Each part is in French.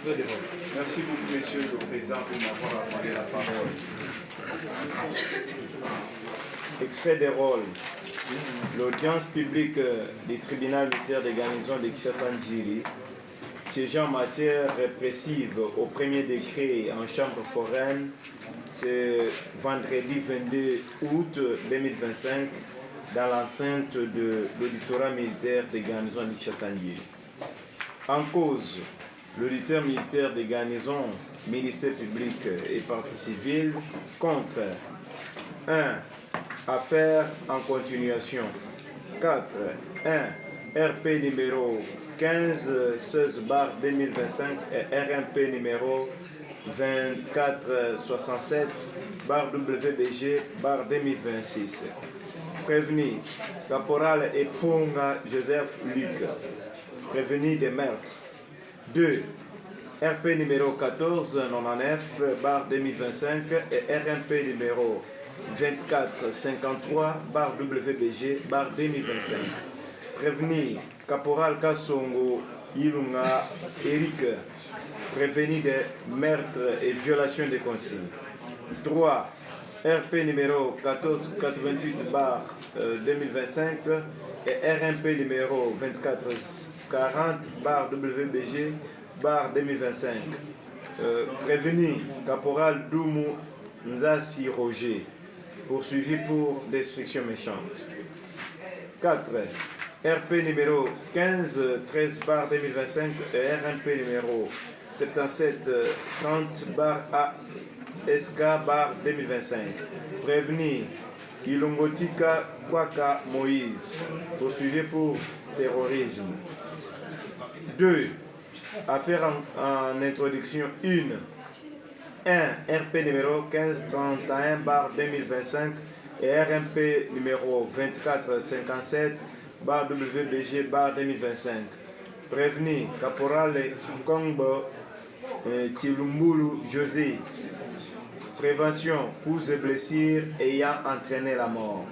extrait de rôle. Merci beaucoup, Monsieur le Président, pour m'avoir accordé la parole. Extrait de rôle. L'audience publique du tribunal militaire des garnisons de Kisafandjiri, siégeant en matière répressive au premier degré en chambre foraine, ce vendredi 22 août 2025 dans l'enceinte de l'auditorat militaire des garnisons de Kisafandjiri. En cause, l'auditeur militaire des garnisons, ministère public et partie civile contre 1. Affaire en continuation. 4. 1. RP numéro 1516-2025 et RMP numéro 2467-WBG-2026. Prévenu, Caporal Eponga Joseph Luc. Prévenu des meurtres. 2. RP numéro 1499-2025 et RMP numéro 2453-WBG-2025. Prévenir Caporal Kassongo Ilunga Eric. Prévenu des meurtres et violations des consignes. 3. RP numéro 1488-2025 et RMP numéro 2440-WBG-2025. Prévenu Caporal Doumou Nzasi Roger, poursuivi pour destruction méchante. 4. RP numéro 1513-2025 et RMP numéro 7730-ASK-2025. Prévenir Ilongotika Kwaka Moïse, poursuivi pour terrorisme. 2. Affaire en introduction 1. 1. RP numéro 1531-2025 et RMP numéro 2457-WBG-2025. Prévenu Caporal Kongbo Tilumbulu José. Prévention, coups et blessures ayant entraîné la mort.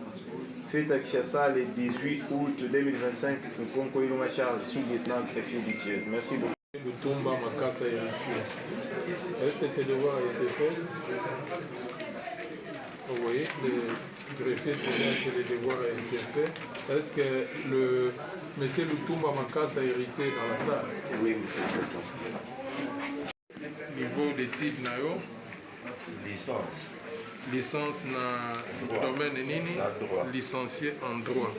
Fait à Kinshasa le 18 août 2025, Nkonko Ilunga Charles, sous-lieutenant greffier du Sud. Merci beaucoup. Le Tomba Makassa et est-ce que ces devoirs ont été faits? Vous voyez, le greffier c'est bien que les devoirs ont été faits. Est-ce que le monsieur Lutumba Makassa a hérité dans la salle? Oui, Monsieur le Président. Niveau d'études, Licence. licence na domaine nini? Licencié en droit.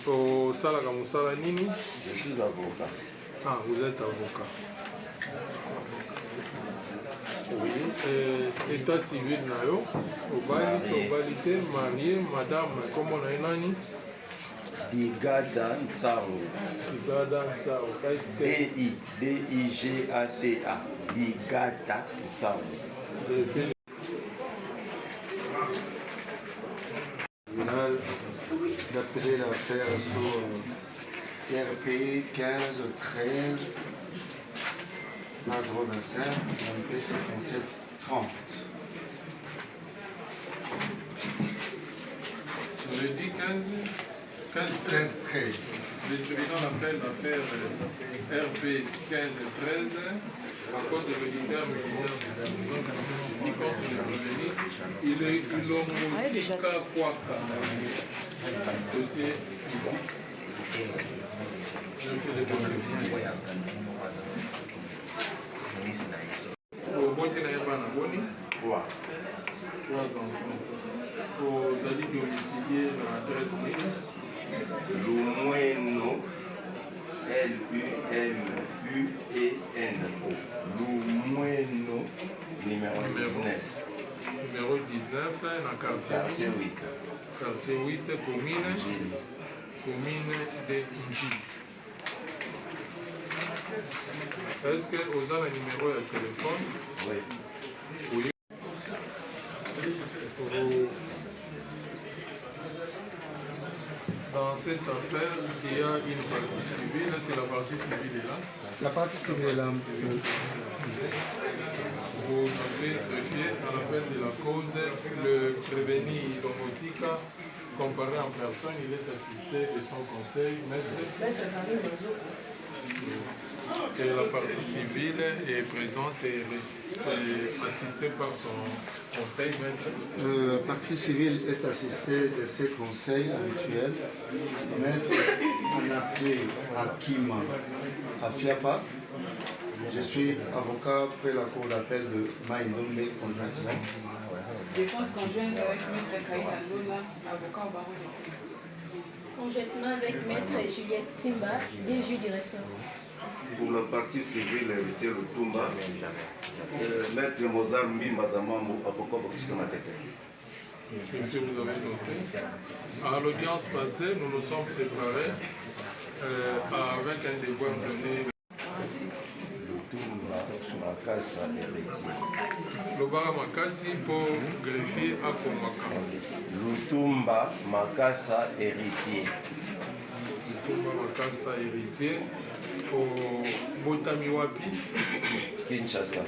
Au Salaka Moussala Nini? Je suis avocat. Ah, vous êtes avocat. Oui. État civil nayo, obalité, marié, madame, comment on a nani? Bigada Ntsaro. Bigada Ntsaro. B-I-G-A-T-A. Bigada Ntsaro. D'appeler l'affaire sous RP 1513 025, RP 5730. Je dis 15-13. Le tribunal appelle l'affaire RP 15-13 à cause de l'auditeur militaire qui compte le prévenu. Il est Ilongotika Kwaka. Dossier ici. Je fais les dossiers ici. Au Boti na Yabana Boni. 3 enfants. Aux alliés domiciliés dans l'adresse ligne. Lumweno, L-U-M-U-E-N-O. Lumweno, numéro 19. Numéro 19, dans le quartier 8. Quartier 8, commune de Nji. Est-ce que vous avez un numéro de téléphone? Oui. Dans cette affaire, il y a une partie civile, c'est la partie civile là. La partie civile est là. Vous avez vérifié à l'appel de la cause, le prévenu Ilomotika, comparé en personne, il est assisté de son conseil, maître Et la partie civile est présente et assistée par son conseil, maître. La partie civile est assistée de ses conseils habituels. Maître, on a appelé Hakim Afiapa. Je suis avocat près la cour d'appel de Maïndomé conjointement. Défense conjointe avec Maître Kaïna Lola, avocat au barreau de Paris. Conjointement avec Maître Juliette Simba, DG du ressort. Pour la partie civile, héritier Lutumba, Maître Mozart Mbimba Zamambo, avocat de Matete. Que vous avez noté. À l'audience passée, nous nous sommes séparés avec un devoir donné. Lutumba Makasa héritier. Lobara Makasi pour greffier à Komaka. Lutumba Makasa héritier. Lutumba Makasa héritier au Botamiwapi. Kinshasa.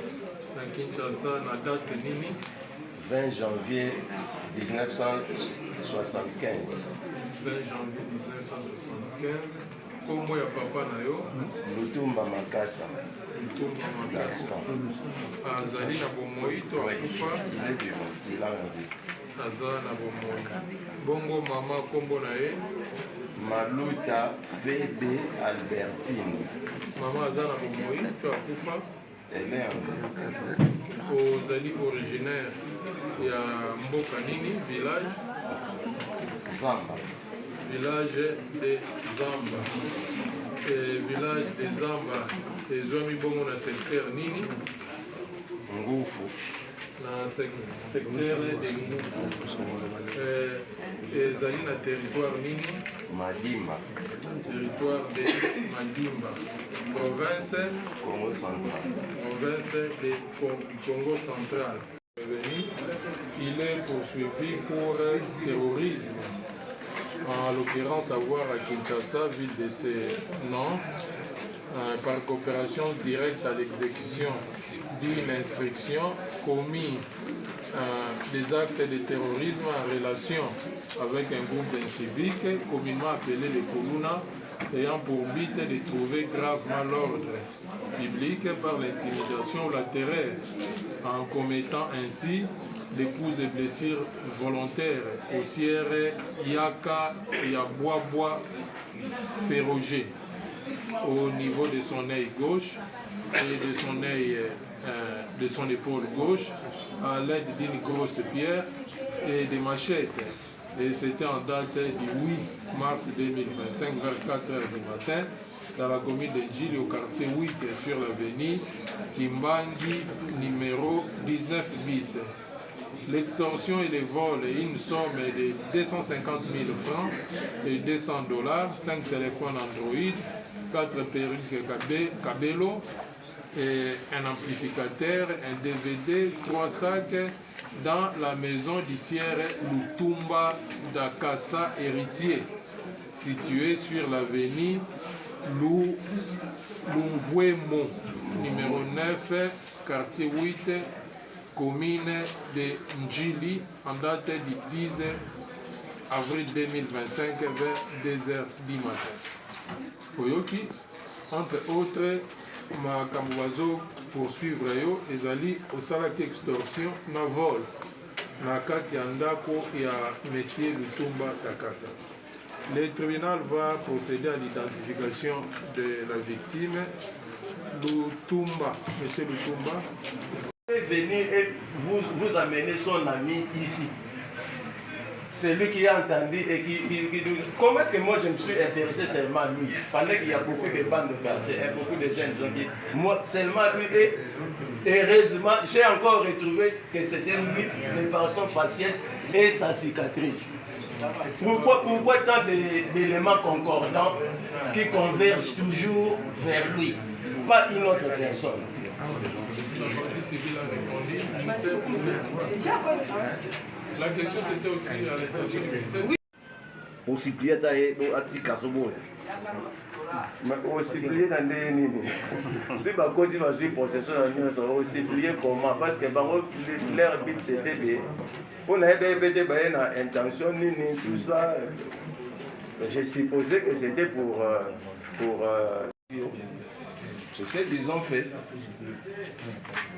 Na Kinshasa, na date nini? 20 janvier 1975. 20 janvier 1975. Kombo ya papa na yo? Lutumba Makasa. Lutumba Makasa. Azali na bomoi to akufa? Il a rendu. Aza na bomoi. Bongo mama kombo na ye? Maluta Febe Albertine. Mama aza na bomoi to akufa? Elle est Ozali originaire ya mboka nini? Village? Zamba. Village de Zamba. Village de Zamba ezwami bongo na secteur nini? Ngufu. Na secteur de Ngufu. Ezali na territoire nini? Madimba. Territoire de Madimba. Province? Congo central. Province de Congo central. Il est poursuivi pour terrorisme. En l'occurrence, avoir à Kinshasa, ville de ses noms, par coopération directe à l'exécution d'une instruction commis des actes de terrorisme en relation avec un groupe d'inciviques communément appelé les Koluna, ayant pour but de trouver gravement l'ordre public par l'intimidation ou la terreur, en commettant ainsi des coups et blessures volontaires au Sierre Yaka et à Bois Ferrogé au niveau de son œil gauche et de son œil de son épaule gauche à l'aide d'une grosse pierre et des machettes. Et c'était en date du 8 mars 2025 vers 4 h du matin dans la commune de Djili au quartier 8 sur l'avenue Kimbangi numéro 19 bis. L'extorsion et les vols et une somme de 250 000 francs et 200 $, 5 téléphones Android, 4 perruques Cabello, et un amplificateur, un DVD, 3 sacs dans la maison du Sierre Lutumba Dakasa héritier, située sur l'avenue Lumvuemo, numéro 9, quartier 8, commune de Djili, en date du 10 avril 2025 vers 2 h du matin. Oyoki, entre autres, makambo bazo poursuivre yo ezali osalaki extorsion na vol na kati ya ndako ya Monsieur Lutumba Dakasa. Le tribunal va procéder à l'identification de la victime. Lutumba, Monsieur Lutumba. Venir et vous amener son ami ici. C'est lui qui a entendu et qui dit comment est-ce que moi je me suis intéressé seulement à lui pendant qu'il y a beaucoup de bandes de quartier et beaucoup de jeunes gens qui moi seulement lui et heureusement j'ai encore retrouvé que c'était lui de façon faciès et sa cicatrice. Pourquoi tant d'éléments concordants qui convergent toujours vers lui, pas une autre personne? La partie civile a répondu, ministère public. La question c'était aussi à l'intention du ministère. Possibilité d'aller Mais osiplier dans des nini. Si ma côté va jouer possession dans l'union, ça va osiplier comment? Parce que leur but c'était de. On avait une intention nini, tout ça. Je supposais que c'était pour C'est ce qu'ils ont fait.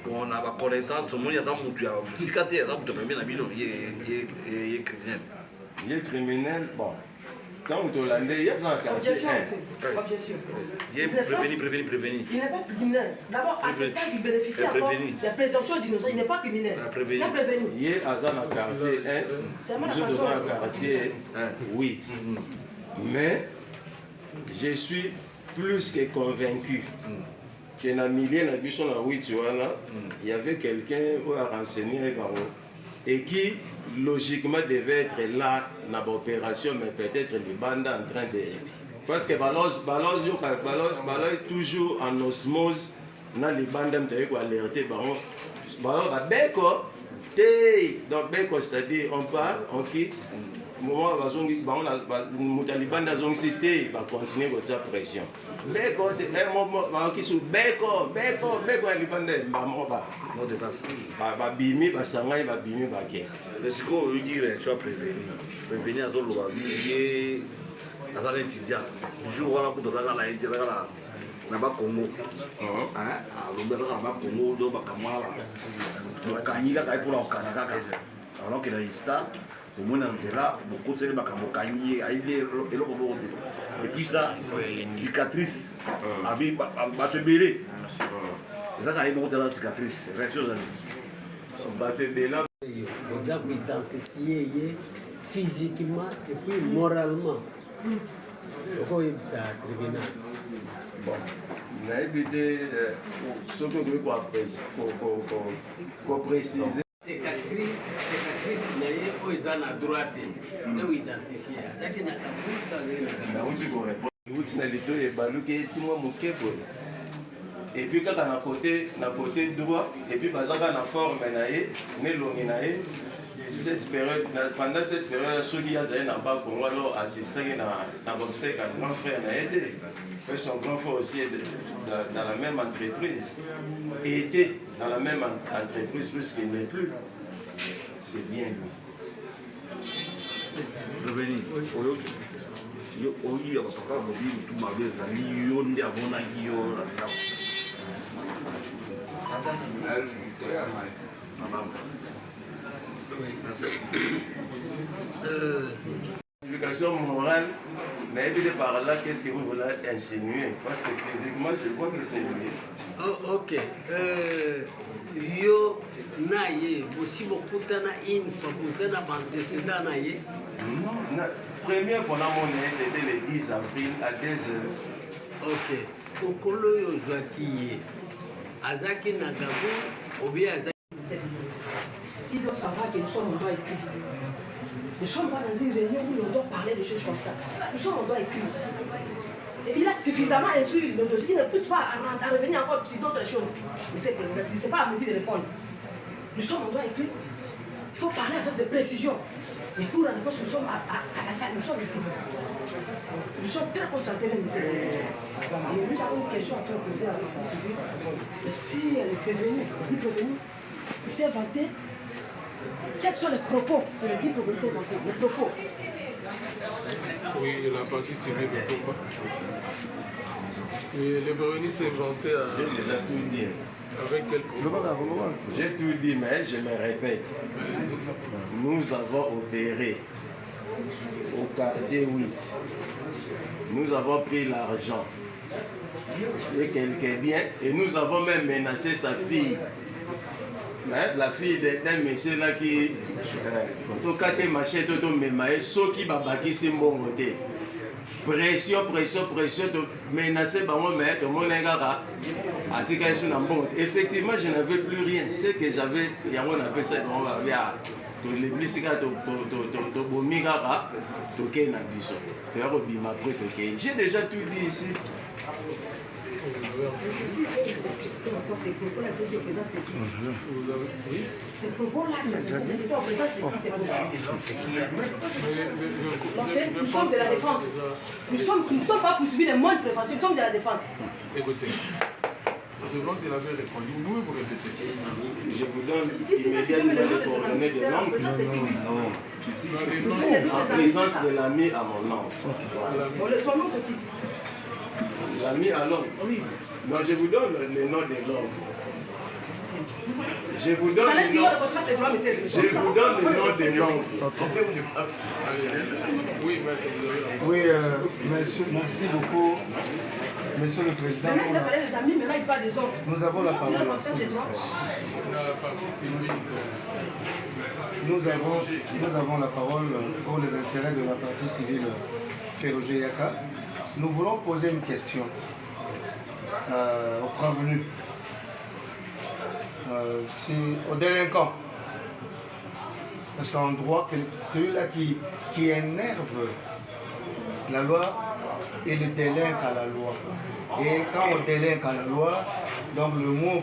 On a ma connaissance, il y a ça, il y a criminel. Il est criminel, bon. Quand vous Hollandais, il y a ça en quartier. Objection. Il est prévenu. Il n'est pas criminel. D'abord, assistant qui bénéficie encore de la présomption d'innocence, il n'est pas criminel. C'est prévenu. Il est à ça en quartier 1, je devant un quartier 8. Mais je suis plus que convaincu que dans le milieu de la 8, il y avait quelqu'un qui a renseigné et qui logiquement devait être là dans l'opération, mais peut-être les bandes en train de... Parce que Balos est toujours en osmose dans les bandes qui ont alerté. Balos a Beko, donc Beko, c'est-à-dire on part, on quitte. Moment où les bandes ont cité, va continuer votre pression. Beko, qui sont Beko, les bandes, Non, dépasse. Bimi, Basangay, Bimi, Baké. Mais ce qu'on veut dire, tu vas prévenir. Prévenir à Zolo, il est un étudiant. Le jour où on a pour là-bas Congo. Là-bas Congo, donc Bakamala. Donc, quand il a pour la Canada, alors qu'il a une star, au moins dans là, beaucoup de Bakamokani, et puis ça, cicatrice, Batebele. C'est ça qui est la cicatrice, réaction Batebele. Vous avez identifié physiquement et puis moralement. Pourquoi il ça tribunal? Bon, il a évité ce que je veux préciser. Cicatrice, ils ont la droite de identifier. Ça qui n'a qu'à et puis quand on a côté droit, et puis bazaka na forme cette période, pendant cette période, ceux qui ont pas pour moi assisté à l'obsèque à grand frère n'a aidé. Son grand frère aussi dans la même entreprise. Et était dans la même entreprise puisqu'il n'est plus. C'est bien lui. Revenu. Oui, tout ma L'éducation morale, mais évitez par là, qu'est-ce que vous voulez insinuer? Parce que physiquement, je vois que c'est lui. Oh, ok. Yo, naïe, vous si vous foutez une fois, vous êtes antécédent naïe? Non, la première fois dans mon nez, c'était le 10 avril à 2h. Ok. Okolo yo Joaki, Azaki Nagabu, ou bien Azaki. Il doit savoir que nous sommes en droit écrit. Nous ne sommes pas dans une réunion où on doit parler de choses comme ça. Nous sommes en droit écrit. Et il a suffisamment instruit le dossier. Il ne pousse pas à revenir encore sur d'autres choses. Mais c'est pas à mesure de répondre. Nous sommes en droit écrit. Il faut parler avec de précision. Et pour la réponse, nous sommes à la salle, nous sommes ici. Nous sommes très concentrés même ici. Et nous avons une question à faire poser à la partie civile. Et si elle est prévenue, elle dit prévenue, il s'est inventé. Quels sont les propos que le dit prévenu s'est inventé? Les propos. Oui, la partie civile ne tombe pas. Et le prévenu s'est inventé à... J'ai déjà tout dit. Avec quel propos? J'ai tout dit, mais je me répète. Nous avons opéré au quartier 8. Nous avons pris l'argent de quelqu'un bien et nous avons même menacé sa fille. La fille d'un monsieur là qui tout cas tes machins tout mémaé ceux qui babaki c'est bon côté pression de menacer par moi mais tout le monde est sur bon. Effectivement je n'avais plus rien, c'est que j'avais il y a on appelle ça on va vers to l'église to bomigara to kena biso to ya robima après to ke j'ai déjà tout dit ici. Ceci est explicité encore ces propos-là de présence de qui? Ces propos-là, c'était en présence de qui ces propos? Nous sommes de la défense. Nous ne sommes pas poursuivis de moins de prévention, nous sommes de la défense. Écoutez, je pense qu'il avait répondu. Vous pouvez vous répéter. Je vous donne immédiatement les coordonnées de l'oncle. En présence de l'ami à mon nom. Son nom se dit. L'ami à l'homme. Oui. Non, je vous donne le nom de l'homme. Je vous donne Fallait le dire nom. le contrat de droit, monsieur. Je vous donne le nom de l'homme. Oui, maître, vous avez la parole. Oui, merci beaucoup, Monsieur le Président. Maintenant, il a parlé des amis, maintenant il parle des autres. Nous avons la parole. On a la partie civile. Nous avons la parole pour les intérêts de la partie civile Ferroger Yaka. Nous voulons poser une question aux prévenus, aux délinquants. Parce qu'en droit, celui-là qui énerve la loi, il délinque à la loi. Et quand on délinque à la loi, donc le mot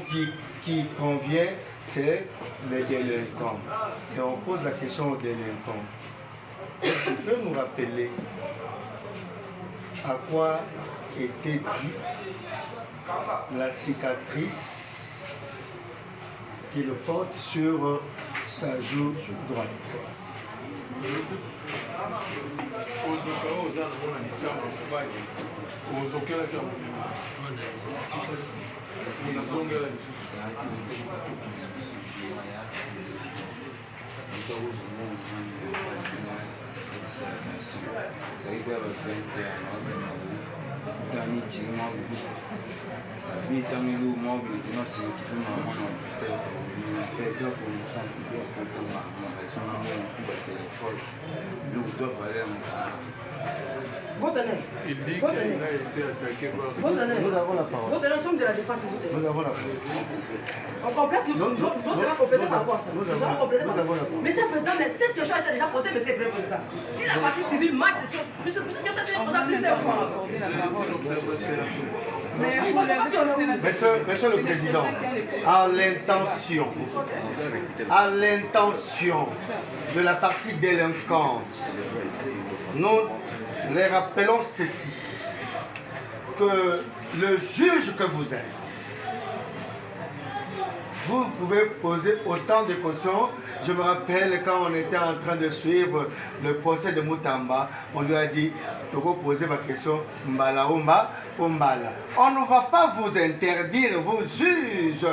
qui convient, c'est les délinquants. Et on pose la question aux délinquants. Est-ce que tu peux nous rappeler à quoi était due la cicatrice qui le porte sur sa joue droite? Votre nom. Il dit qu'il a été attaqué par... Votre nom. Nous avons la parole. Votre nom, nous sommes de la défense. Nous avons la parole. On complète le fond. Je vais compléter par rapport à ça. Nous avons la parole. Monsieur le Président, mais cette question a été déjà posée, Monsieur le Président. Si la partie civile manque de choses, Monsieur le Président, ça a été posé plusieurs fois. Monsieur le Président, à l'intention de la partie délinquante, nous les rappelons ceci, que le juge que vous êtes, vous pouvez poser autant de questions. Je me rappelle quand on était en train de suivre le procès de Moutamba, on lui a dit, tu peux poser ma question, Mbala ou Mbala. On ne va pas vous interdire, vous juges,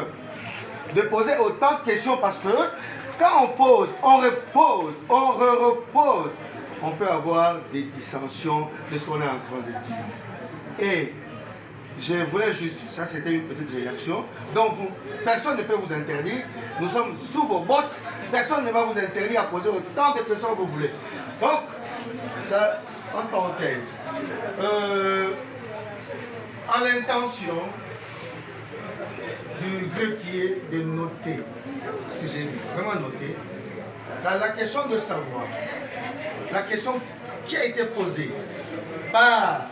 de poser autant de questions parce que quand on pose, on repose, on repose, on peut avoir des dissensions de ce qu'on est en train de dire. Et je voulais juste, ça c'était une petite réaction, donc personne ne peut vous interdire, nous sommes sous vos bottes, personne ne va vous interdire à poser autant de questions que vous voulez. Donc, ça, en parenthèse, à l'intention du greffier de noter, parce que j'ai vraiment noté, la question de savoir, la question qui a été posée par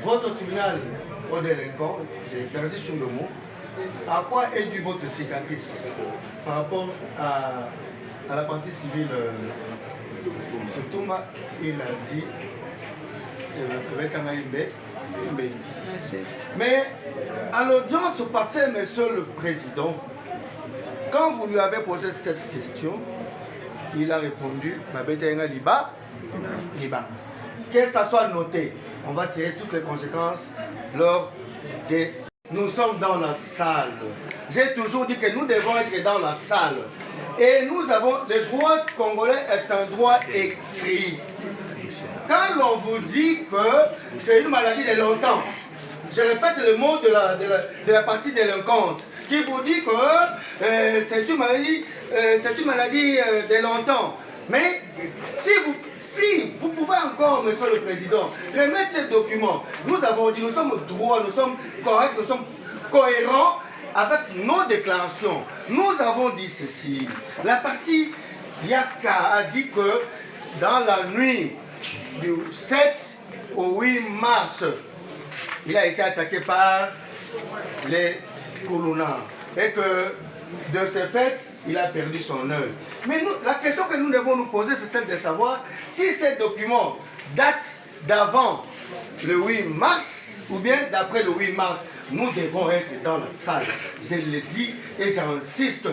votre tribunal au délinquant, j'ai persisté sur le mot, à quoi est due votre cicatrice par rapport à la partie civile de Thomas, il a dit avec un AIB. Mais à l'audience passée, Monsieur le Président, quand vous lui avez posé cette question, il a répondu que ça soit noté. On va tirer toutes les conséquences lors des... Nous sommes dans la salle. J'ai toujours dit que nous devons être dans la salle. Et nous avons... Le droit congolais est un droit écrit. Quand l'on vous dit que c'est une maladie de longtemps, je répète le mot de la partie délinquante, qui vous dit que c'est une maladie de longtemps. Mais si vous pouvez encore, Monsieur le Président, remettre ces documents, nous avons dit, nous sommes droits, nous sommes corrects, nous sommes cohérents avec nos déclarations. Nous avons dit ceci. La partie Yaka a dit que dans la nuit du 7 au 8 mars, il a été attaqué par les Koulouna et que de ce fait, il a perdu son œil. Mais nous, la question que nous devons nous poser, c'est celle de savoir si ces documents datent d'avant le 8 mars ou bien d'après le 8 mars. Nous devons être dans la salle. Je le dis et j'insiste.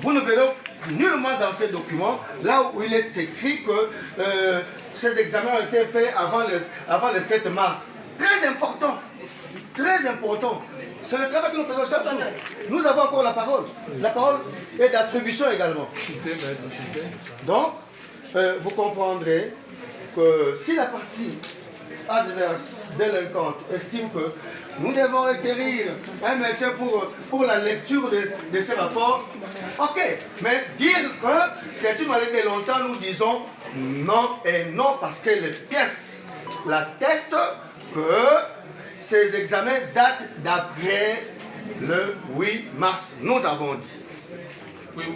Vous ne verrez nullement dans ces documents, là où il est écrit que ces examens ont été faits avant le 7 mars. Très important. très important. C'est le travail que nous faisons chaque jour. Nous avons encore la parole. La parole est d'attribution également. Donc, vous comprendrez que si la partie adverse, délinquante, estime que nous devons requérir un médecin pour la lecture de ces rapports, ok, mais dire que c'est une maladie de longtemps, nous disons non et non, parce que les pièces l'attestent que ces examens datent d'après le 8 mars, nous avons dit.